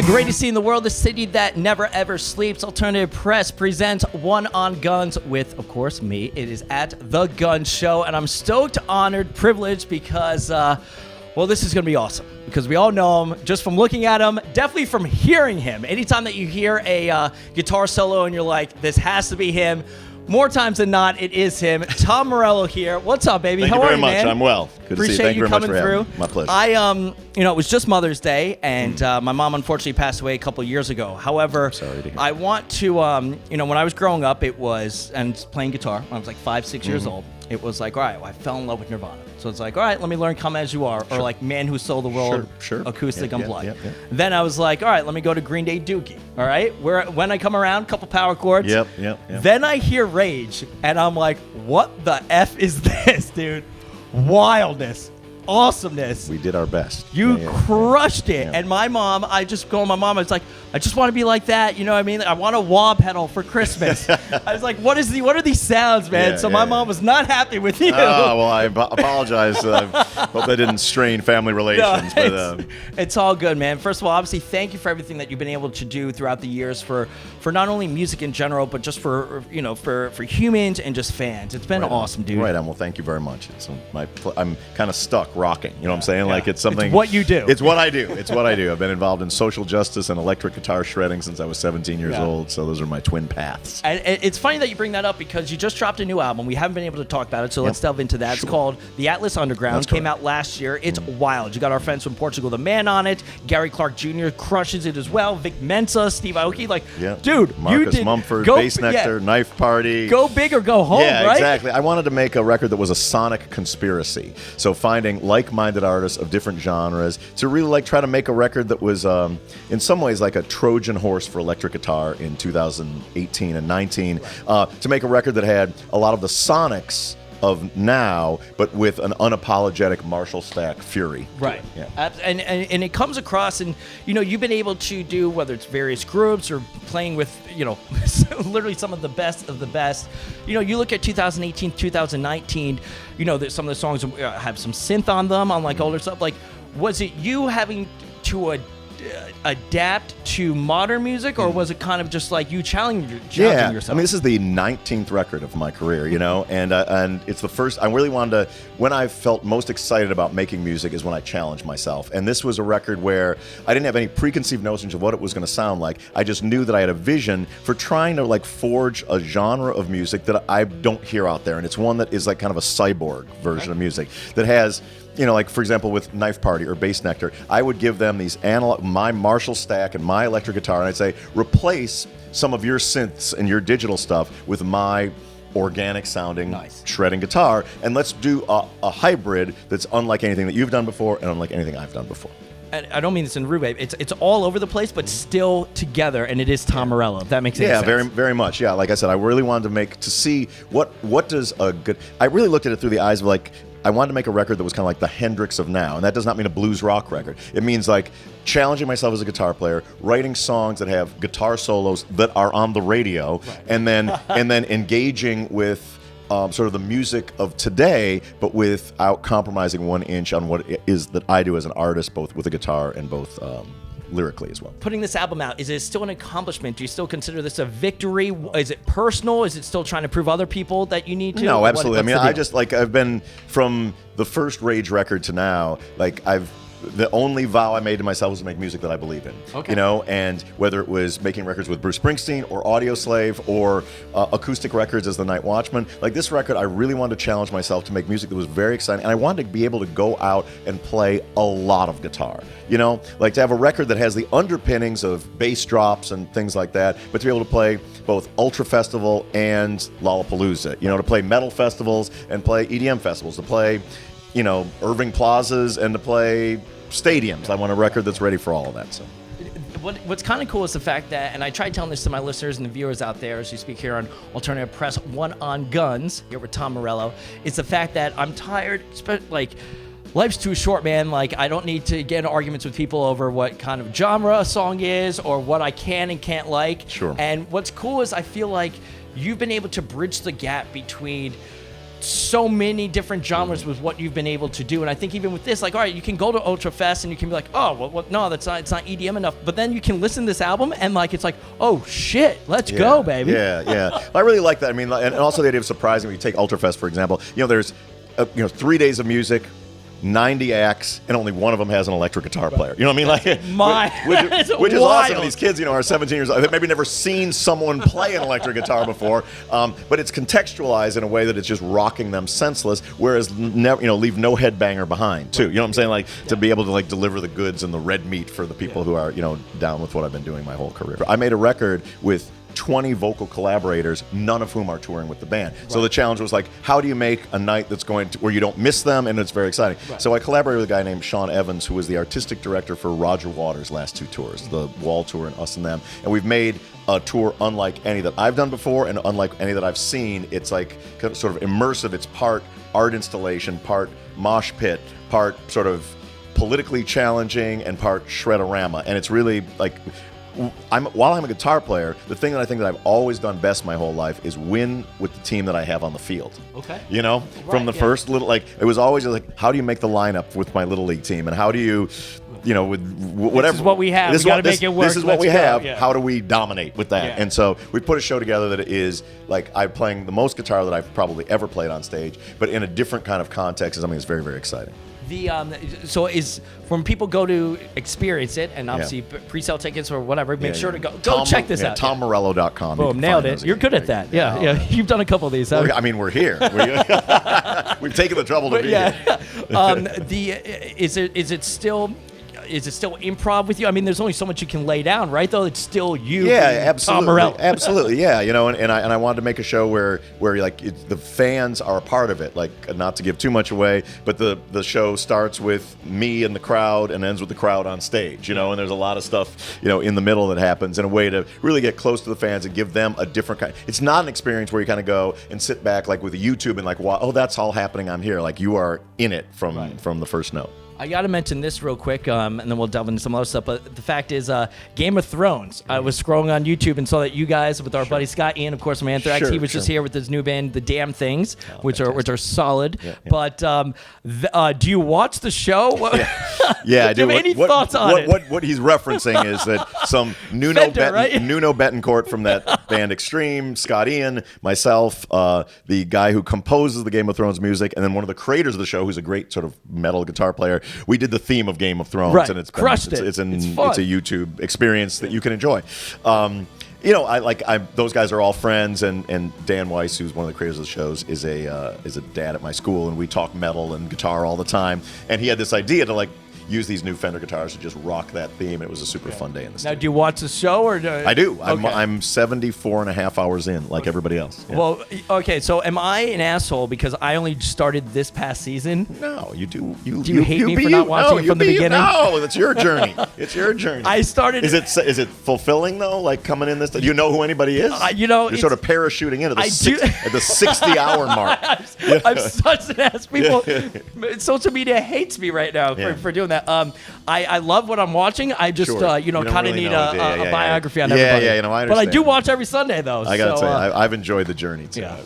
the greatest city in the world, the city that never ever sleeps. Alternative Press presents One on Gunz with, of course, me. It is at The Gunz Show, and I'm stoked, honored, privileged because, well, this is going to be awesome. Because we all know him just from looking at him, definitely from hearing him. Anytime that you hear a guitar solo and you're like, this has to be him, more times than not, it is him. Tom Morello here. What's up, baby? Thank How you are very you, much. man? I'm well. Good to see you. Appreciate Thank you you very coming much for having through. me. My pleasure. It was just Mother's Day, and my mom unfortunately passed away a couple of years ago. However, sorry to hear. I want to, when I was growing up, it was, and playing guitar when I was like 5, 6 years old, it was like, all right, well, I fell in love with Nirvana. So it's like, all right, let me learn Come As You Are, or like Man Who Sold the World, acoustic unplugged. Yeah. Then I was like, all right, let me go to Green Day Dookie, all right? When I come around, couple power chords. Yep. Then I hear Rage, and I'm like, what the F is this, dude? Wildness. Awesomeness. We did our best. You crushed it. Yeah. And my mom, I just go to my mom, I was like, I just want to be like that. You know what I mean? I want a wah pedal for Christmas. I was like, what are these sounds, man? So my mom was not happy with you. Oh, well, I apologize. I hope that didn't strain family relations. No, it's all good, man. First of all, obviously, thank you for everything that you've been able to do throughout the years for not only music in general, but just for humans and just fans. It's been awesome, dude. Right on. Well, thank you very much. I'm kind of stuck rocking. You know what I'm saying? Like it's something. It's what you do. It's what I do. It's what I do. I've been involved in social justice and electric guitar shredding since I was 17 years old. So those are my twin paths. And it's funny that you bring that up because you just dropped a new album. We haven't been able to talk about it, so let's delve into that. Sure. It's called The Atlas Underground. Came out last year. It's wild. You got our friends from Portugal the Man on it. Gary Clark Jr. crushes it as well. Vic Mensa, Steve Aoki. Dude, Marcus you did Mumford, Bass Nectar, Knife Party. Go big or go home, right? Yeah, exactly. I wanted to make a record that was a sonic conspiracy. So finding like-minded artists of different genres to really try to make a record that was in some ways like a Trojan horse for electric guitar in 2018 and 19, to make a record that had a lot of the sonics of now, but with an unapologetic Marshall Stack fury. Right. Yeah. And it comes across, and you've been able to do, whether it's various groups or playing with literally some of the best of the best. You look at 2018, 2019. That some of the songs have some synth on them, on older stuff. Was it you having to adapt to modern music, or was it kind of just like you challenging yourself? I mean, this is the 19th record of my career, and it's the first. I really wanted to. When I felt most excited about making music is when I challenged myself, and this was a record where I didn't have any preconceived notions of what it was going to sound like. I just knew that I had a vision for trying to forge a genre of music that I don't hear out there, and it's one that is kind of a cyborg version of music that has. For example, with Knife Party or Bass Nectar, I would give them these my Marshall Stack and my electric guitar, and I'd say, replace some of your synths and your digital stuff with my organic sounding shredding guitar, and let's do a hybrid that's unlike anything that you've done before and unlike anything I've done before. And I don't mean this in a rude way. It's all over the place, but still together, and it is Tom Morello. If that makes any sense. Yeah, very, very much. Yeah, like I said, I really wanted to see what does a good. I really looked at it through the eyes of I wanted to make a record that was kind of like the Hendrix of now, and that does not mean a blues rock record. It means challenging myself as a guitar player, writing songs that have guitar solos that are on the radio, and then engaging with sort of the music of today, but without compromising 1 inch on what it is that I do as an artist, both with a guitar and both lyrically as well. Putting this album out, is it still an accomplishment? Do you still consider this a victory? Is it personal? Is it still trying to prove other people that you need to? No, absolutely. I've been from the first Rage record to now, the only vow I made to myself was to make music that I believe in. Okay. And whether it was making records with Bruce Springsteen or Audioslave or acoustic records as The Night Watchman, this record, I really wanted to challenge myself to make music that was very exciting, and I wanted to be able to go out and play a lot of guitar. To have a record that has the underpinnings of bass drops and things like that, but to be able to play both Ultra Festival and Lollapalooza. To play metal festivals and play EDM festivals, to play Irving Plazas and to play stadiums. I want a record that's ready for all of that. So, what's kind of cool is the fact that, and I tried telling this to my listeners and the viewers out there as you speak here on Alternative Press, One on Gunz, here with Tom Morello, is the fact that I'm tired, life's too short, man. I don't need to get in arguments with people over what kind of genre a song is or what I can and can't like. Sure. And what's cool is I feel like you've been able to bridge the gap between so many different genres with what you've been able to do. And I think even with this, like, all right, you can go to Ultra Fest and you can be like, oh, well, no, it's not EDM enough. But then you can listen to this album and like, it's like, oh shit, let's go, baby. Yeah. I really like that. I mean, and also the idea of surprising. When you take Ultra Fest, for example, there's 3 days of music, 90 acts, and only one of them has an electric guitar player. You know what I mean? Which is awesome. These kids, are 17 years old. They've maybe never seen someone play an electric guitar before, but it's contextualized in a way that it's just rocking them senseless. Whereas, leave no headbanger behind too. You know what I'm saying? Like to be able to like deliver the goods and the red meat for the people who are down with what I've been doing my whole career. I made a record with 20 vocal collaborators, none of whom are touring with the band. Right. So the challenge was like, how do you make a night that's going to where you don't miss them and it's very exciting? Right. So I collaborated with a guy named Sean Evans, who was the artistic director for Roger Waters' last 2 tours, the Wall Tour and Us and Them. And we've made a tour unlike any that I've done before and unlike any that I've seen. It's like sort of immersive. It's part art installation, part mosh pit, part sort of politically challenging, and part shredorama. And it's really like, while I'm a guitar player, the thing that I think that I've always done best my whole life is win with the team that I have on the field. Okay. From the first little, it was always like, how do you make the lineup with my little league team, and how do you, with whatever. This is what we have. We got to make it work. This is what we have. Yeah. How do we dominate with that? Yeah. And so we put a show together that is like I'm playing the most guitar that I've probably ever played on stage, but in a different kind of context. Is something that's very, very exciting. So is when people go to experience it, and obviously pre-sale tickets or whatever, make sure to go check this out. TomMorello.com. Boom, nailed it. You're good at that. Yeah. You've done a couple of these. We're here. We've taken the trouble to be here. Is it still improv with you? I mean, there's only so much you can lay down, right? Though it's still you. Yeah, absolutely. Tom Morello. Absolutely, yeah. And I wanted to make a show where the fans are a part of it. Like, not to give too much away, but the show starts with me and the crowd and ends with the crowd on stage. And there's a lot of stuff in the middle that happens in a way to really get close to the fans and give them a different kind. It's not an experience where you kind of go and sit back like with YouTube and like, wow, oh, that's all happening. I'm here. Like, you are in it from the first note. I got to mention this real quick, and then we'll delve into some other stuff. But the fact is, Game of Thrones. I was scrolling on YouTube and saw that you guys, with our buddy Scott Ian, of course, from Anthrax, he was just here with his new band, The Damn Things, which are solid. Yeah. But do you watch the show? Yeah, I do. Do you have any thoughts on it? What he's referencing is that some Nuno Betancourt from that band Extreme, Scott Ian, myself, the guy who composes the Game of Thrones music, and then one of the creators of the show, who's a great sort of metal guitar player. We did the theme of Game of Thrones, and it's crushed it. It's a YouTube experience that you can enjoy. Those guys are all friends, and Dan Weiss, who's one of the creators of the shows, is a dad at my school, and we talk metal and guitar all the time. And he had this idea to use these new Fender guitars to just rock that theme. It was a super fun day in the studio. Now, do you watch the show? I do. I'm 74 and a half hours in, like everybody else. Yeah. Well, okay, so am I an asshole because I only started this past season? No, you do. Do you hate me for not watching it from the beginning? No, it's your journey. It's your journey. I started... Is it fulfilling, though, like coming in this... Do you know who anybody is? You're sort of parachuting in at the 60-hour mark. I'm such an ass. People... Social media hates me right now for doing that. I love what I'm watching. I just kind of need a biography on everybody. I understand. But I do watch every Sunday though. I gotta say, I've enjoyed the journey too. Yeah.